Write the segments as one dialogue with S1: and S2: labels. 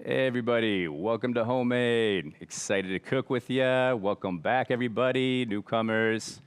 S1: Hey everybody, welcome to Homemade. Excited to cook with ya. Welcome back everybody, newcomers.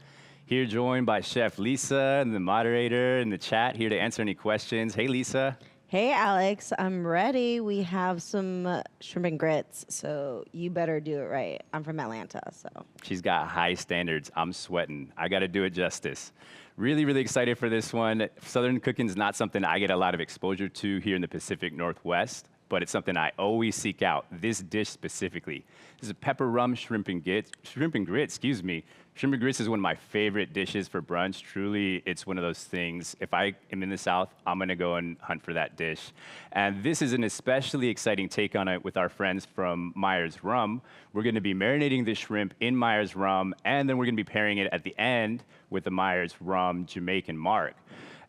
S1: Here joined by Chef Lisa and the moderator in the chat here to answer any questions. Hey Lisa.
S2: Hey, Alex, I'm ready. We have some shrimp and grits, so you better do it right. I'm from Atlanta, so.
S1: She's got high standards. I'm sweating. I got to do it justice. Really, really excited for this one. Southern cooking is not something I get a lot of exposure to here in the Pacific Northwest, but it's something I always seek out. This dish specifically. This is pepper rum shrimp and grits. Shrimp and grits, excuse me. Shrimp and grits is one of my favorite dishes for brunch. Truly, it's one of those things. If I am in the South, I'm gonna go and hunt for that dish. And this is an especially exciting take on it with our friends from Myers Rum. We're gonna be marinating the shrimp in Myers Rum, and then we're gonna be pairing it at the end with the Myers Rum Jamaican Marg.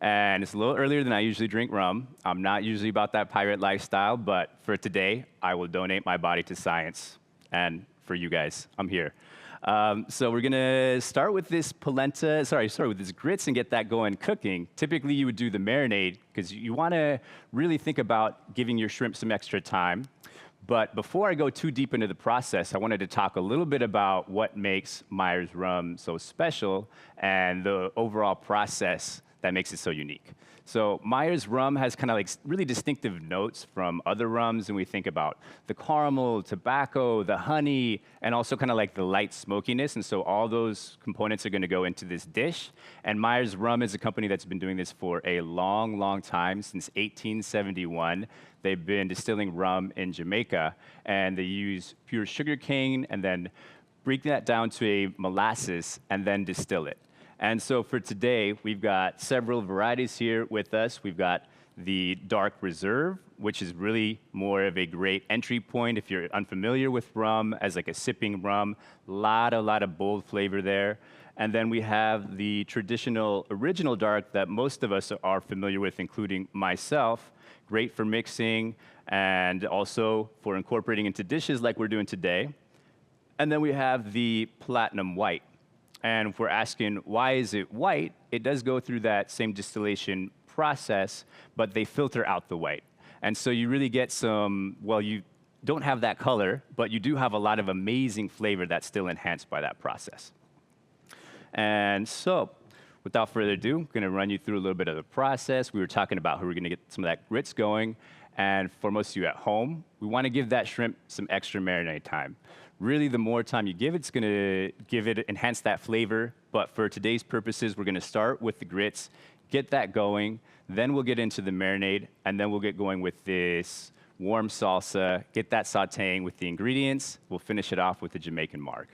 S1: And it's a little earlier than I usually drink rum. I'm not usually about that pirate lifestyle, but for today, I will donate my body to science. And for you guys, I'm here. So we're gonna start with this polenta, start with this grits and get that going cooking. Typically you would do the marinade because you wanna really think about giving your shrimp some extra time. But before I go too deep into the process, I wanted to talk a little bit about what makes Myers Rum so special and the overall process that makes it so unique. So Myers Rum has kind of like really distinctive notes from other rums, and we think about the caramel, tobacco, the honey, and also kind of like the light smokiness. And so all those components are going to go into this dish. And Myers Rum is a company that's been doing this for a long, long time, since 1871. They've been distilling rum in Jamaica, and they use pure sugar cane and then break that down to a molasses and then distill it. And so for today, we've got several varieties here with us. We've got the Dark Reserve, which is really more of a great entry point if you're unfamiliar with rum as like a sipping rum. Lot of bold flavor there. And then we have the traditional original dark that most of us are familiar with, including myself. Great for mixing and also for incorporating into dishes like we're doing today. And then we have the Platinum White. And if we're asking why is it white, it does go through that same distillation process, but they filter out the white. And so you really get some, well, you don't have that color, but you do have a lot of amazing flavor that's still enhanced by that process. And so, without further ado, I'm gonna run you through a little bit of the process. We were talking about how we're gonna get some of that grits going. And for most of you at home, we wanna give that shrimp some extra marinade time. Really, the more time you give, it's gonna enhance that flavor. But for today's purposes, we're gonna start with the grits, get that going, then we'll get into the marinade, and then we'll get going with this warm salsa, get that sauteing with the ingredients. We'll finish it off with the Jamaican Marg.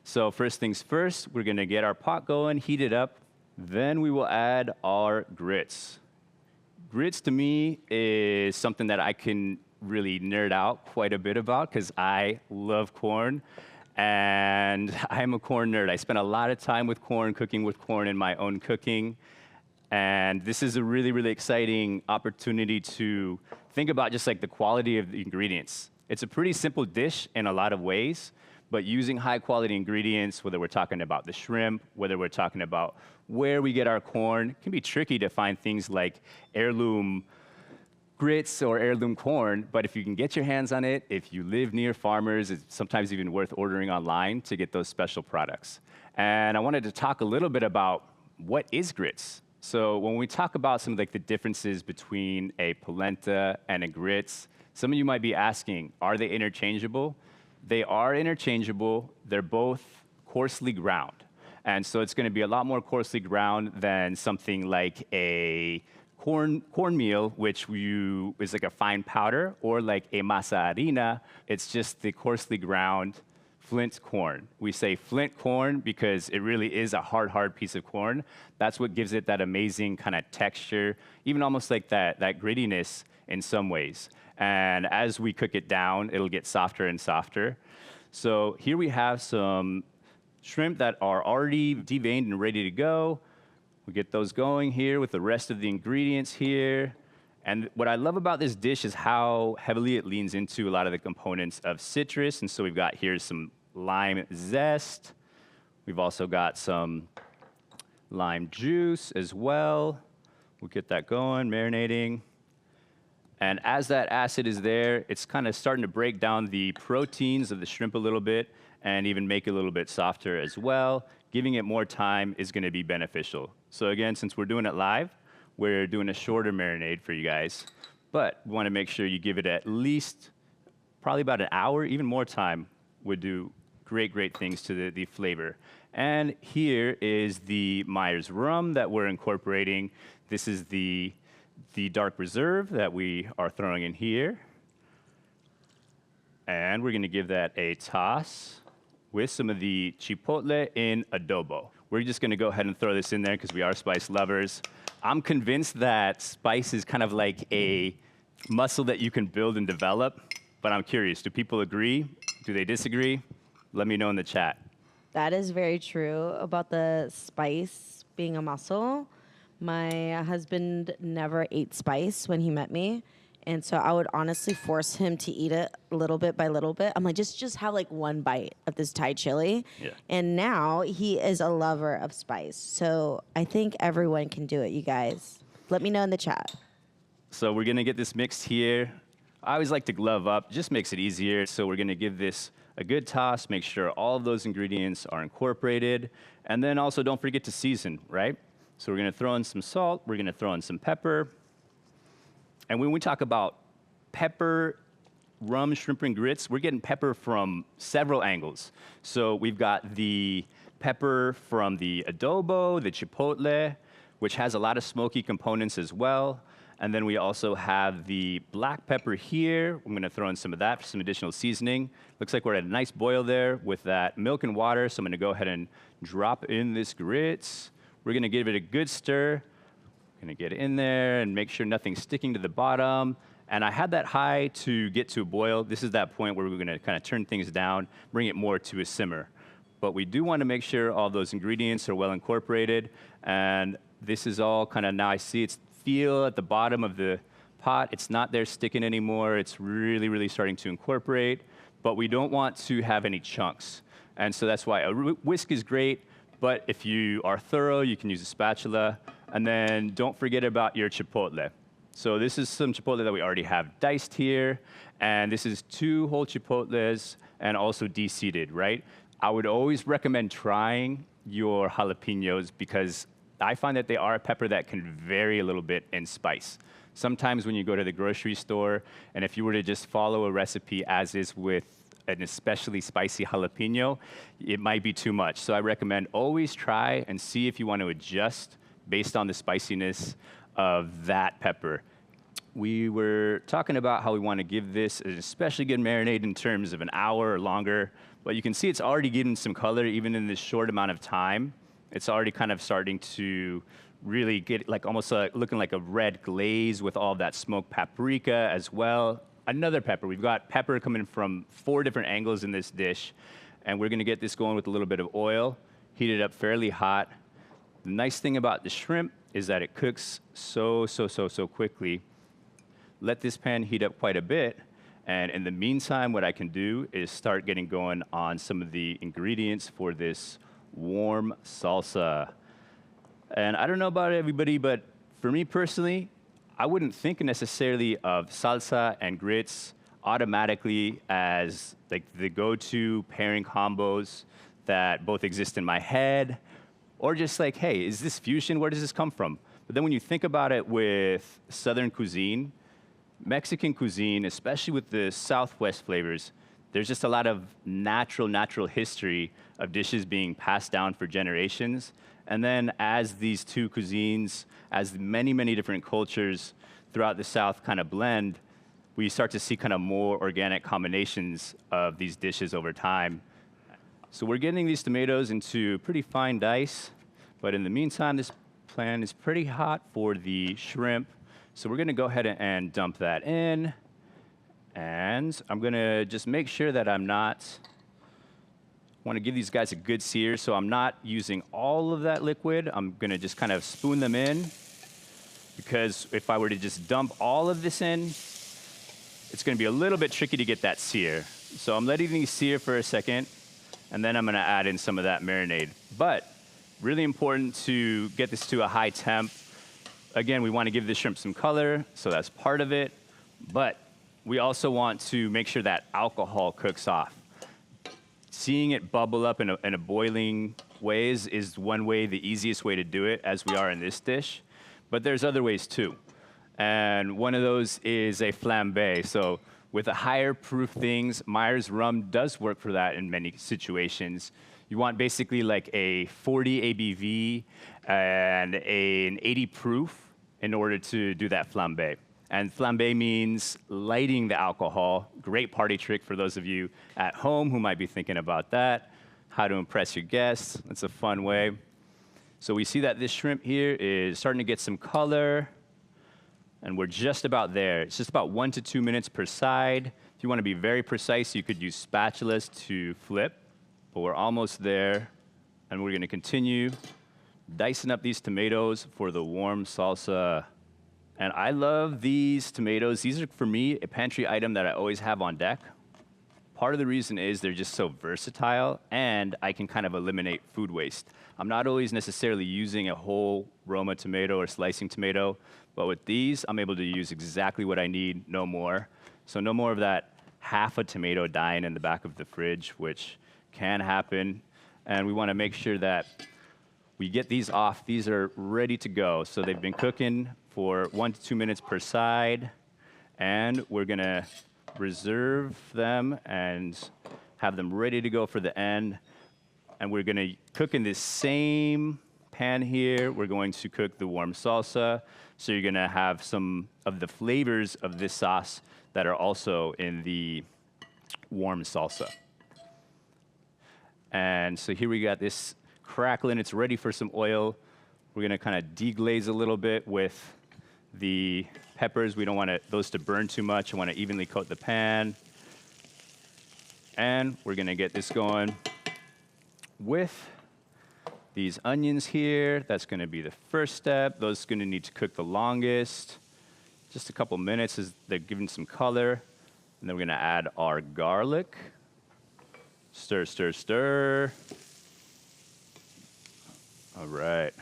S1: So first things first, we're gonna get our pot going, heat it up, then we will add our grits. Grits to me is something that I can really nerd out quite a bit about because I love corn and I'm a corn nerd. I spend a lot of time with corn, cooking with corn in my own cooking. And this is a really, really exciting opportunity to think about just like the quality of the ingredients. It's a pretty simple dish in a lot of ways, but using high quality ingredients, whether we're talking about the shrimp, whether we're talking about where we get our corn, it can be tricky to find things like heirloom grits or heirloom corn, but if you can get your hands on it, if you live near farmers, it's sometimes even worth ordering online to get those special products. And I wanted to talk a little bit about what is grits. So when we talk about some of like the differences between a polenta and a grits, some of you might be asking, are they interchangeable? They are interchangeable. They're both coarsely ground. And so it's gonna be a lot more coarsely ground than something like a cornmeal, which is like a fine powder, or like a masa harina. It's just the coarsely ground flint corn. We say flint corn because it really is a hard piece of corn. That's what gives it that amazing kind of texture, even almost like that grittiness in some ways. And as we cook it down, it'll get softer and softer. So here we have some shrimp that are already deveined and ready to go. We get those going here with the rest of the ingredients here. And what I love about this dish is how heavily it leans into a lot of the components of citrus. And so we've got here some lime zest. We've also got some lime juice as well. We'll get that going, marinating. And as that acid is there, it's kind of starting to break down the proteins of the shrimp a little bit and even make it a little bit softer as well. Giving it more time is going to be beneficial. So again, since we're doing it live, we're doing a shorter marinade for you guys. But we want to make sure you give it at least probably about an hour. Even more time would do great, great things to the flavor. And here is the Myers rum that we're incorporating. This is the dark reserve that we are throwing in here. And we're going to give that a toss with some of the chipotle in adobo. We're just going to go ahead and throw this in there because we are spice lovers. I'm convinced that spice is kind of like a muscle that you can build and develop, but I'm curious, do people agree? Do they disagree? Let me know in the chat.
S2: That is very true about the spice being a muscle. My husband never ate spice when he met me. And so I would honestly force him to eat it little bit by little bit. I'm like, just have like one bite of this Thai chili.
S1: Yeah.
S2: And now he is a lover of spice. So I think everyone can do it, you guys. Let me know in the chat.
S1: So we're gonna get this mixed here. I always like to glove up, just makes it easier. So we're gonna give this a good toss, make sure all of those ingredients are incorporated. And then also don't forget to season, right? So we're gonna throw in some salt, we're gonna throw in some pepper. And when we talk about pepper, rum, shrimp, and grits, we're getting pepper from several angles. So we've got the pepper from the adobo, the chipotle, which has a lot of smoky components as well. And then we also have the black pepper here. I'm gonna throw in some of that for some additional seasoning. Looks like we're at a nice boil there with that milk and water. So I'm gonna go ahead and drop in this grits. We're gonna give it a good stir. Gonna get in there and make sure nothing's sticking to the bottom. And I had that high to get to a boil. This is that point where we're gonna kind of turn things down, bring it more to a simmer. But we do wanna make sure all those ingredients are well incorporated. And this is all kind of, now I see it's feel at the bottom of the pot. It's not there sticking anymore. It's really, really starting to incorporate. But we don't want to have any chunks. And so that's why a whisk is great. But if you are thorough, you can use a spatula. And then don't forget about your chipotle. So this is some chipotle that we already have diced here. And this is 2 whole chipotles and also de-seeded, right? I would always recommend trying your jalapenos because I find that they are a pepper that can vary a little bit in spice. Sometimes when you go to the grocery store, and if you were to just follow a recipe as is with an especially spicy jalapeno, it might be too much. So I recommend always try and see if you want to adjust based on the spiciness of that pepper. We were talking about how we want to give this an especially good marinade in terms of an hour or longer, but you can see it's already getting some color even in this short amount of time. It's already kind of starting to really get like almost looking like a red glaze with all that smoked paprika as well. Another pepper. We've got pepper coming from 4 different angles in this dish, and we're gonna get this going with a little bit of oil, heat it up fairly hot. The nice thing about the shrimp is that it cooks so quickly. Let this pan heat up quite a bit, and in the meantime, what I can do is start getting going on some of the ingredients for this warm salsa. And I don't know about everybody, but for me personally, I wouldn't think necessarily of salsa and grits automatically as like the go-to pairing combos that both exist in my head, or just like, hey, is this fusion? Where does this come from? But then when you think about it with Southern cuisine, Mexican cuisine, especially with the Southwest flavors, there's just a lot of natural history of dishes being passed down for generations. And then as these two cuisines, as many different cultures throughout the South kind of blend, we start to see kind of more organic combinations of these dishes over time. So we're getting these tomatoes into pretty fine dice, but in the meantime, this pan is pretty hot for the shrimp. So we're gonna go ahead and dump that in. And I'm gonna just make sure that I'm not, wanna give these guys a good sear, so I'm not using all of that liquid. I'm gonna just kind of spoon them in, because if I were to just dump all of this in, it's gonna be a little bit tricky to get that sear. So I'm letting these sear for a second, and then I'm gonna add in some of that marinade. But really important to get this to a high temp. Again, we wanna give the shrimp some color, so that's part of it. But we also want to make sure that alcohol cooks off. Seeing it bubble up in a boiling ways is one way, the easiest way to do it, as we are in this dish. But there's other ways too. And one of those is a flambe. So with the higher proof things, Myers rum does work for that in many situations. You want basically like a 40 ABV and an 80 proof in order to do that flambe. And flambe means lighting the alcohol. Great party trick for those of you at home who might be thinking about that. How to impress your guests. That's a fun way. So we see that this shrimp here is starting to get some color. And we're just about there. It's just about 1 to 2 minutes per side. If you want to be very precise, you could use spatulas to flip. But we're almost there. And we're going to continue dicing up these tomatoes for the warm salsa. And I love these tomatoes. These are, for me, a pantry item that I always have on deck. Part of the reason is they're just so versatile, and I can kind of eliminate food waste. I'm not always necessarily using a whole Roma tomato or slicing tomato, but with these, I'm able to use exactly what I need, no more. So no more of that half a tomato dying in the back of the fridge, which can happen. And we want to make sure that we get these off. These are ready to go. So they've been cooking for 1 to 2 minutes per side, and we're gonna reserve them and have them ready to go for the end. And we're gonna cook in this same pan here. We're going to cook the warm salsa. So you're gonna have some of the flavors of this sauce that are also in the warm salsa. And so here we got this crackling. It's ready for some oil. We're gonna kind of deglaze a little bit with the peppers. We don't want those to burn too much. I want to evenly coat the pan. And we're gonna get this going with these onions here. That's gonna be the first step. Those are gonna need to cook the longest. Just a couple minutes as they're giving some color. And then we're gonna add our garlic. Stir, stir, stir. All right.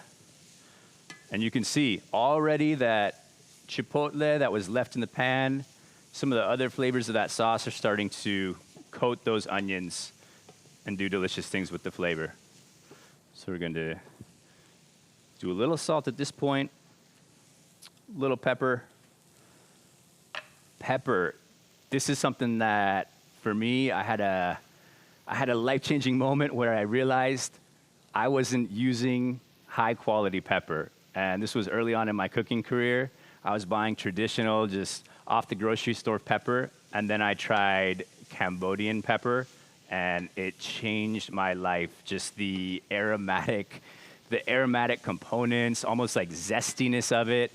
S1: And you can see already that chipotle that was left in the pan, some of the other flavors of that sauce are starting to coat those onions and do delicious things with the flavor. So we're going to do a little salt at this point, a little pepper. Pepper, this is something that, for me, I had a life-changing moment where I realized I wasn't using high-quality pepper. And this was early on in my cooking career. I was buying traditional, just off the grocery store pepper. And then I tried Cambodian pepper, and it changed my life. Just the aromatic components, almost like zestiness of it.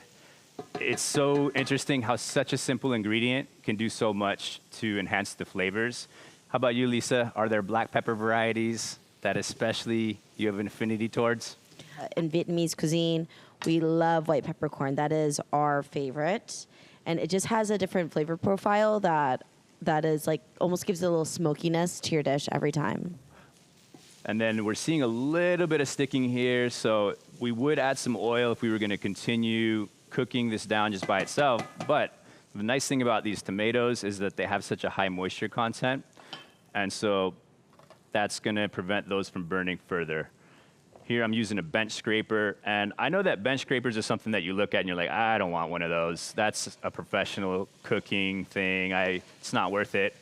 S1: It's so interesting how such a simple ingredient can do so much to enhance the flavors. How about you, Lisa? Are there black pepper varieties that especially you have an affinity towards?
S2: In Vietnamese cuisine, we love white peppercorn. That is our favorite. And it just has a different flavor profile that is like almost gives a little smokiness to your dish every time.
S1: And then we're seeing a little bit of sticking here. So we would add some oil if we were going to continue cooking this down just by itself. But the nice thing about these tomatoes is that they have such a high moisture content. And so that's going to prevent those from burning further. Here I'm using a bench scraper, and I know that bench scrapers are something that you look at and you're like, I don't want one of those. That's a professional cooking thing. It's not worth it.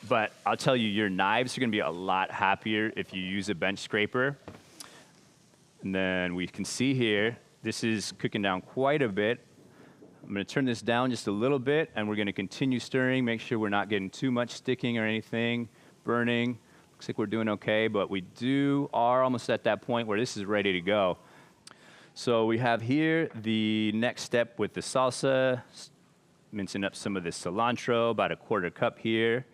S1: But I'll tell you, your knives are gonna be a lot happier if you use a bench scraper. And then we can see here, this is cooking down quite a bit. I'm gonna turn this down just a little bit, and we're gonna continue stirring, make sure we're not getting too much sticking or anything, burning. Looks like we're doing okay, but we are almost at that point where this is ready to go. So we have here the next step with the salsa, mincing up some of the cilantro, about a 1/4 cup here.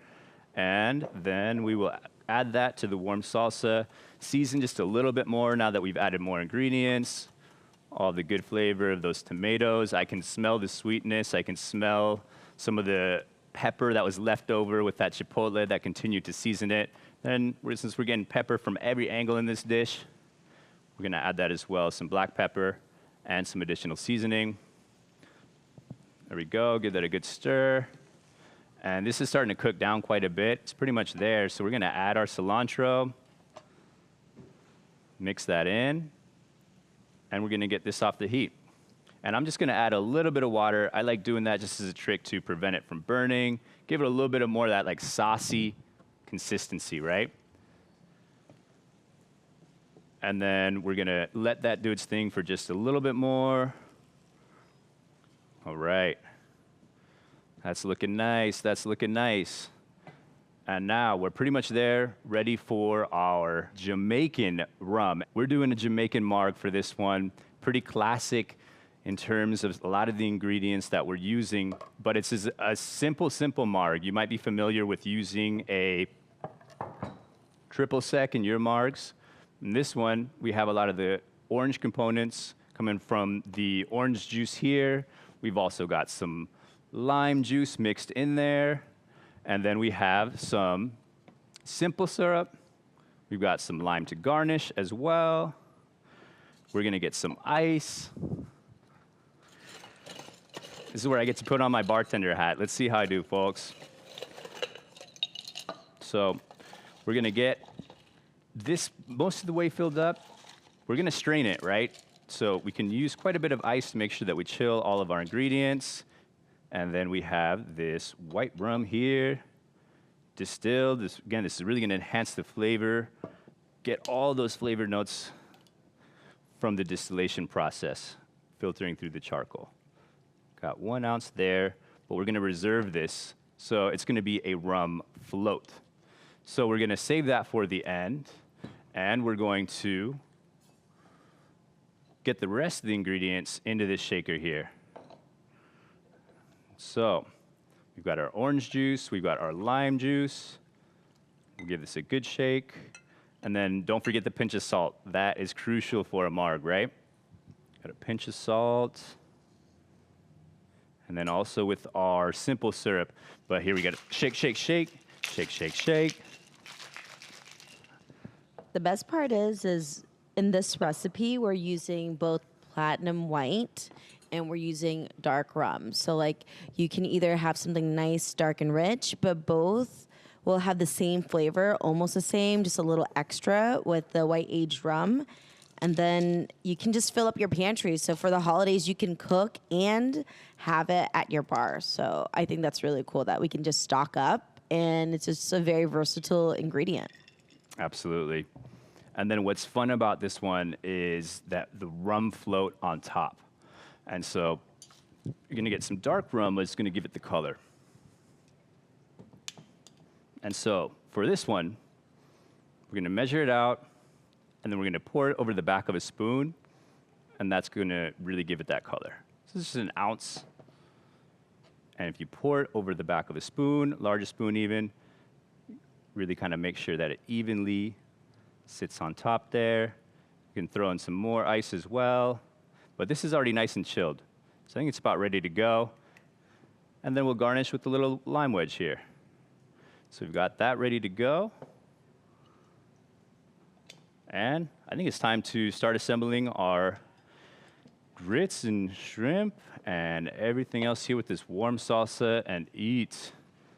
S1: And then we will add that to the warm salsa, season just a little bit more now that we've added more ingredients, all the good flavor of those tomatoes. I can smell the sweetness. I can smell some of the pepper that was left over with that chipotle that continued to season it. Then, since we're getting pepper from every angle in this dish, we're gonna add that as well, some black pepper and some additional seasoning. There we go, give that a good stir. And this is starting to cook down quite a bit. It's pretty much there, so we're gonna add our cilantro, mix that in, and we're gonna get this off the heat. And I'm just gonna add a little bit of water. I like doing that just as a trick to prevent it from burning. Give it a little bit of more of that like saucy consistency, right? And then we're gonna let that do its thing for just a little bit more. All right. That's looking nice, that's looking nice. And now we're pretty much there, ready for our Jamaican rum. We're doing a Jamaican marg for this one. Pretty classic in terms of a lot of the ingredients that we're using, but it's a simple marg. You might be familiar with using a triple sec in your margs. In this one, we have a lot of the orange components coming from the orange juice here. We've also got some lime juice mixed in there. And then we have some simple syrup. We've got some lime to garnish as well. We're gonna get some ice. This is where I get to put on my bartender hat. Let's see how I do, folks. So we're gonna get this most of the way filled up. We're gonna strain it, right? So we can use quite a bit of ice to make sure that we chill all of our ingredients. And then we have this white rum here, distilled. This is really gonna enhance the flavor, get all those flavor notes from the distillation process, filtering through the charcoal. Got 1 ounce there, but we're gonna reserve this. So it's gonna be a rum float. So we're gonna save that for the end, and we're going to get the rest of the ingredients into this shaker here. So we've got our orange juice, we've got our lime juice. We'll give this a good shake. And then don't forget the pinch of salt. That is crucial for a marg, right? Got a pinch of salt. And then also with our simple syrup. But here we got shake, shake, shake, shake, shake, shake.
S2: The best part is in this recipe, we're using both platinum white and we're using dark rum. So like you can either have something nice, dark and rich, but both will have the same flavor, almost the same, just a little extra with the white aged rum. And then you can just fill up your pantry. So for the holidays, you can cook and have it at your bar. So I think that's really cool that we can just stock up, and it's just a very versatile ingredient.
S1: Absolutely. And then what's fun about this one is that the rum float on top. And so you're gonna get some dark rum, but it's gonna give it the color. And so for this one, we're gonna measure it out, and then we're gonna pour it over the back of a spoon, and that's gonna really give it that color. So this is an ounce. And if you pour it over the back of a spoon, larger spoon even, really kind of make sure that it evenly sits on top there. You can throw in some more ice as well. But this is already nice and chilled. So I think it's about ready to go. And then we'll garnish with a little lime wedge here. So we've got that ready to go. And I think it's time to start assembling our grits and shrimp and everything else here with this warm salsa and eat.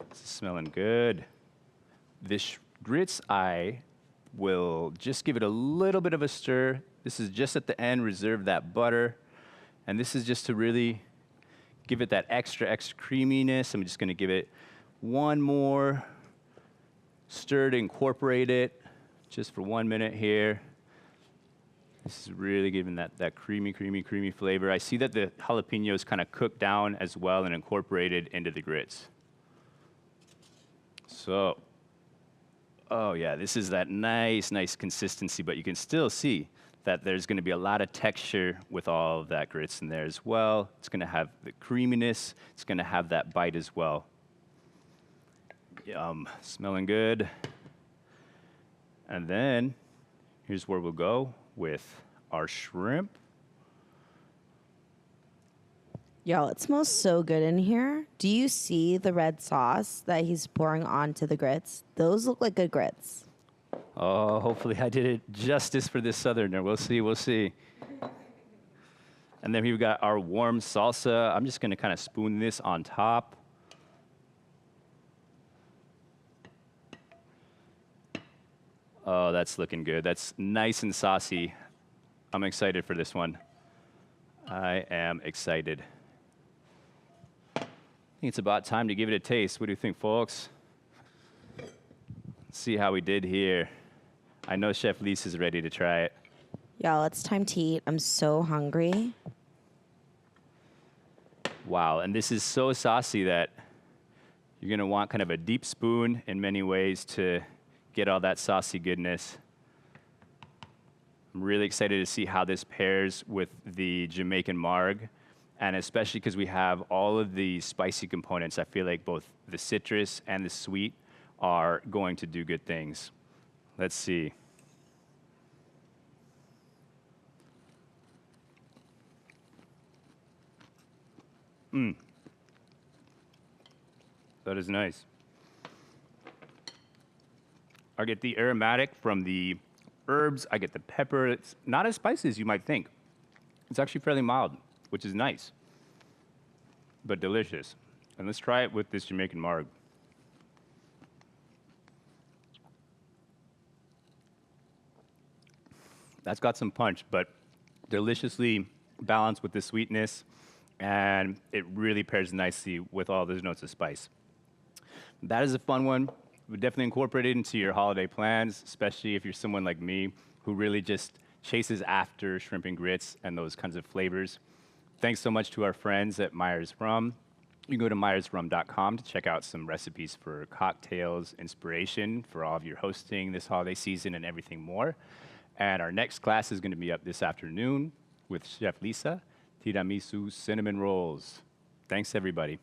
S1: This is smelling good. This grits, I will just give it a little bit of a stir. This is just at the end, reserve that butter. And this is just to really give it that extra creaminess. I'm just gonna give it one more stir to incorporate it just for 1 minute here. This is really giving that creamy flavor. I see that the jalapenos kind of cooked down as well and incorporated into the grits. So, oh yeah, this is that nice consistency, but you can still see that there's gonna be a lot of texture with all of that grits in there as well. It's gonna have the creaminess. It's gonna have that bite as well. Yum, smelling good. And then, here's where we'll go with our shrimp.
S2: Y'all, it smells so good in here. Do you see the red sauce that he's pouring onto the grits? Those look like good grits.
S1: Oh, hopefully I did it justice for this Southerner. We'll see, we'll see. And then we've got our warm salsa. I'm just gonna kind of spoon this on top. Oh, that's looking good. That's nice and saucy. I'm excited for this one. I am excited. I think it's about time to give it a taste. What do you think, folks? Let's see how we did here. I know Chef Lisa's ready to try it.
S2: Y'all, it's time to eat. I'm so hungry.
S1: Wow, and this is so saucy that you're gonna want kind of a deep spoon in many ways to get all that saucy goodness. I'm really excited to see how this pairs with the Jamaican Marg, and especially because we have all of the spicy components. I feel like both the citrus and the sweet are going to do good things. Let's see. That is nice. I get the aromatic from the herbs. I get the pepper. It's not as spicy as you might think. It's actually fairly mild, which is nice, but delicious. And let's try it with this Jamaican Marg. That's got some punch, but deliciously balanced with the sweetness, and it really pairs nicely with all those notes of spice. That is a fun one. Would definitely incorporate it into your holiday plans, especially if you're someone like me who really just chases after shrimp and grits and those kinds of flavors. Thanks so much to our friends at Myers Rum. You can go to myersrum.com to check out some recipes for cocktails, inspiration for all of your hosting this holiday season and everything more. And our next class is going to be up this afternoon with Chef Lisa, tiramisu cinnamon rolls. Thanks, everybody.